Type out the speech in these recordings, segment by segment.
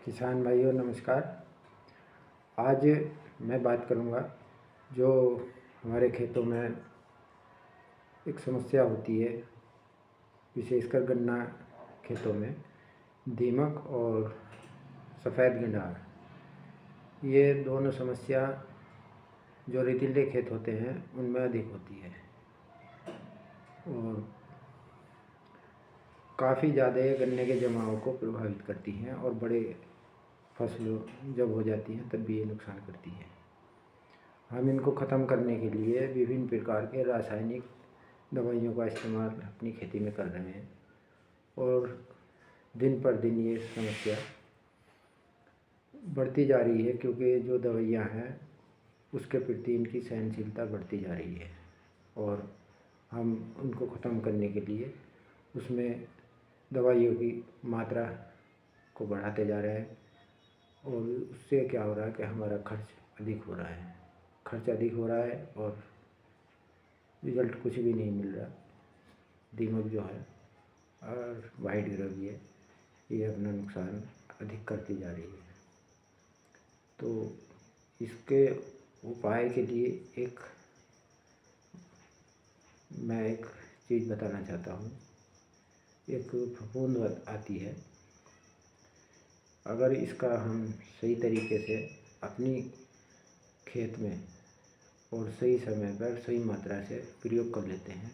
किसान भाइयों नमस्कार। आज मैं बात करूंगा जो हमारे खेतों में एक समस्या होती है, विशेषकर गन्ना खेतों में दीमक और सफ़ेद गिंडार। ये दोनों समस्या जो रेतीले खेत होते हैं उनमें अधिक होती है और काफ़ी ज़्यादा गन्ने के जमाव को प्रभावित करती हैं और बड़े फसलों जब हो जाती हैं तब भी ये नुकसान करती है। हम इनको ख़त्म करने के लिए विभिन्न प्रकार के रासायनिक दवाइयों का इस्तेमाल अपनी खेती में कर रहे हैं और दिन पर दिन ये समस्या बढ़ती जा रही है, क्योंकि जो दवाइयाँ हैं उसके प्रति इनकी सहनशीलता बढ़ती जा रही है और हम उनको ख़त्म करने के लिए उसमें दवाइयों की मात्रा को बढ़ाते जा रहे हैं और उससे क्या हो रहा है कि हमारा खर्च अधिक हो रहा है और रिज़ल्ट कुछ भी नहीं मिल रहा। दीमक जो है और वाइट ग्रब ये अपना नुकसान अधिक करती जा रही है। तो इसके उपाय के लिए मैं एक चीज़ बताना चाहता हूँ। एक फफूंद आती है, अगर इसका हम सही तरीके से अपनी खेत में और सही समय पर सही मात्रा से प्रयोग कर लेते हैं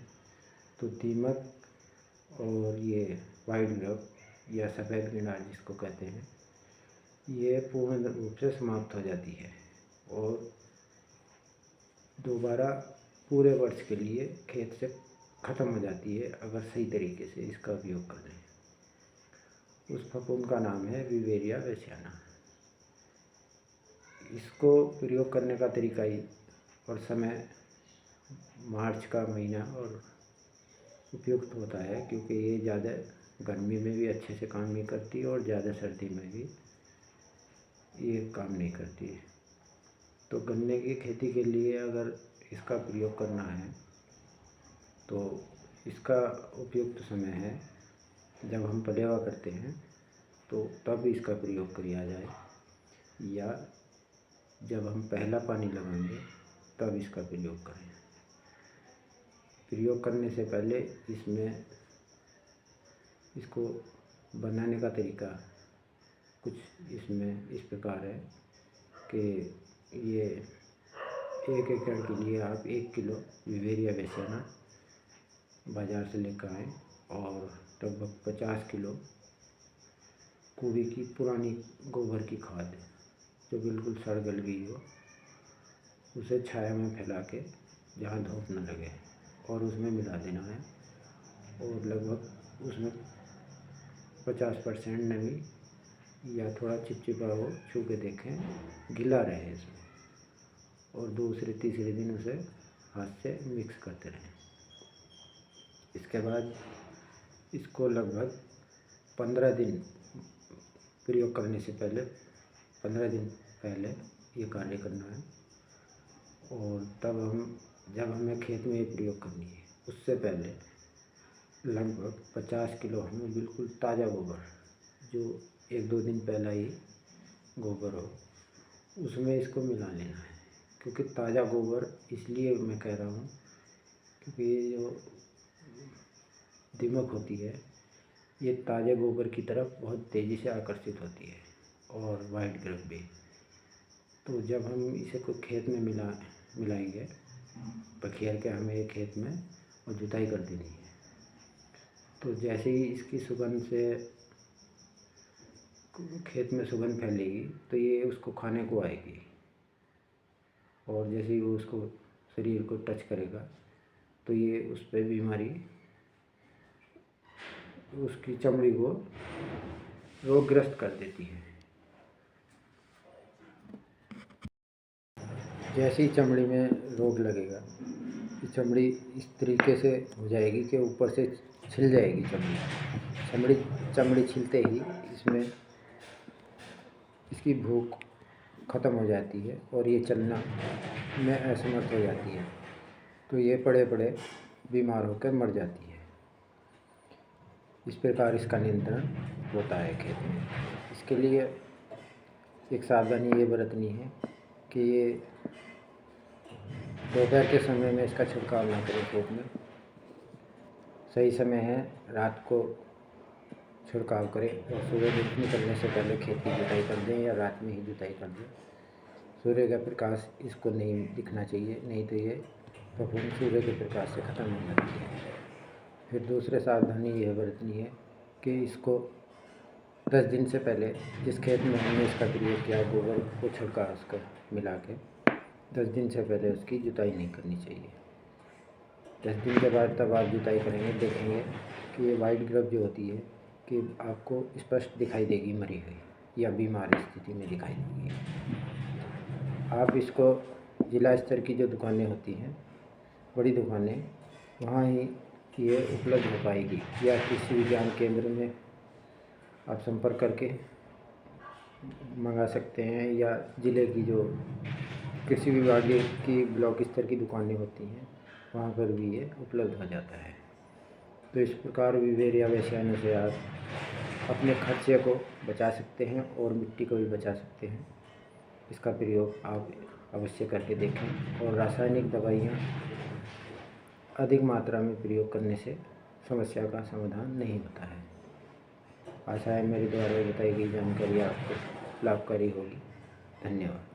तो दीमक और ये वाइट ग्रब या सफ़ेद गिंडार जिसको कहते हैं ये पूर्ण रूप से समाप्त हो जाती है और दोबारा पूरे वर्ष के लिए खेत से ख़त्म हो जाती है, अगर सही तरीके से इसका उपयोग कर लें। उस फफूंद का नाम है विवेरिया बेसियाना। इसको प्रयोग करने का तरीका ही और समय मार्च का महीना और उपयुक्त होता है, क्योंकि ये ज़्यादा गर्मी में भी अच्छे से काम नहीं करती और ज़्यादा सर्दी में भी ये काम नहीं करती है। तो गन्ने की खेती के लिए अगर इसका प्रयोग करना है तो इसका उपयुक्त समय है जब हम पलेवा करते हैं तो तब इसका प्रयोग किया जाए, या जब हम पहला पानी लगाएंगे तब इसका प्रयोग करें। प्रयोग करने से पहले इसको बनाने का तरीका कुछ इसमें इस प्रकार है कि ये 1 एकड़ के लिए आप 1 किलो विवेरिया बेसियाना बाज़ार से लेकर आएँ और लगभग 50 किलो कूड़ी की पुरानी गोबर की खाद जो बिल्कुल सड़ गल गई हो उसे छाया में फैला के जहाँ धूप न लगे और उसमें मिला देना है और लगभग उसमें 50% नमी या थोड़ा चिपचिपा हो छू के देखें, गिला रहे इसमें, और दूसरे तीसरे दिन उसे हाथ से मिक्स करते रहें। इसके बाद इसको लगभग 15 दिन प्रयोग करने से पहले 15 दिन पहले ये कार्य करना है और तब जब हमें खेत में ये प्रयोग करनी है उससे पहले लगभग 50 किलो हमें बिल्कुल ताज़ा गोबर, जो 1-2 दिन पहला ही गोबर हो, उसमें इसको मिला लेना है। क्योंकि ताज़ा गोबर इसलिए मैं कह रहा हूँ क्योंकि ये जो दीमक होती है ये ताज़े गोबर की तरफ बहुत तेज़ी से आकर्षित होती है और वाइट ग्रब भी। तो जब हम इसे कोई खेत में मिलाएंगे बखेर के हमें एक खेत में और जुताई कर देनी है, तो जैसे ही इसकी सुगंध से खेत में सुगंध फैलेगी तो ये उसको खाने को आएगी और जैसे ही वो उसको शरीर को टच करेगा तो ये उस पर बीमारी उसकी चमड़ी को रोगग्रस्त कर देती है। जैसे ही चमड़ी में रोग लगेगा तो चमड़ी इस तरीके से हो जाएगी कि ऊपर से छिल जाएगी चमड़ी छिलते ही इसमें इसकी भूख ख़त्म हो जाती है और ये चलना में असमर्थ हो जाती है, तो ये पड़े पड़े बीमार होकर मर जाती है। इस प्रकार इसका नियंत्रण होता है खेत में। इसके लिए एक सावधानी ये बरतनी है कि ये दोपहर के समय में इसका छिड़काव ना करें खेत में। सही समय है रात को छिड़काव करें और सूरज निकलने से पहले खेत की जुताई कर दें या रात में ही जुताई कर दें। सूर्य का प्रकाश इसको नहीं दिखना चाहिए, नहीं तो ये फफूंद सूर्य के प्रकाश से ख़त्म हो जाती है। फिर दूसरे सावधानी यह बरतनी है कि इसको 10 दिन से पहले जिस खेत में हमने इसका प्रयोग किया गोबर को छिड़का उसका मिला के 10 दिन से पहले उसकी जुताई नहीं करनी चाहिए। 10 दिन के बाद तब आप जुताई करेंगे, देखेंगे कि ये वाइट ग्रब जो होती है कि आपको स्पष्ट दिखाई देगी मरी हुई या बीमार स्थिति में दिखाई देगी। आप इसको जिला स्तर की जो दुकानें होती हैं, बड़ी दुकानें, वहाँ ही ये उपलब्ध हो पाएगी या कृषि विज्ञान केंद्र में आप संपर्क करके मंगा सकते हैं या ज़िले की जो कृषि विभाग की ब्लॉक स्तर की दुकानें होती हैं वहाँ पर भी ये उपलब्ध हो जाता है। तो इस प्रकार विवेर या रसायनों से आप अपने खर्चे को बचा सकते हैं और मिट्टी को भी बचा सकते हैं। इसका प्रयोग आप अवश्य करके देखें और रासायनिक दवाइयाँ अधिक मात्रा में प्रयोग करने से समस्या का समाधान नहीं होता है। आशा है मेरे द्वारा बताई गई जानकारी आपको लाभकारी होगी। धन्यवाद।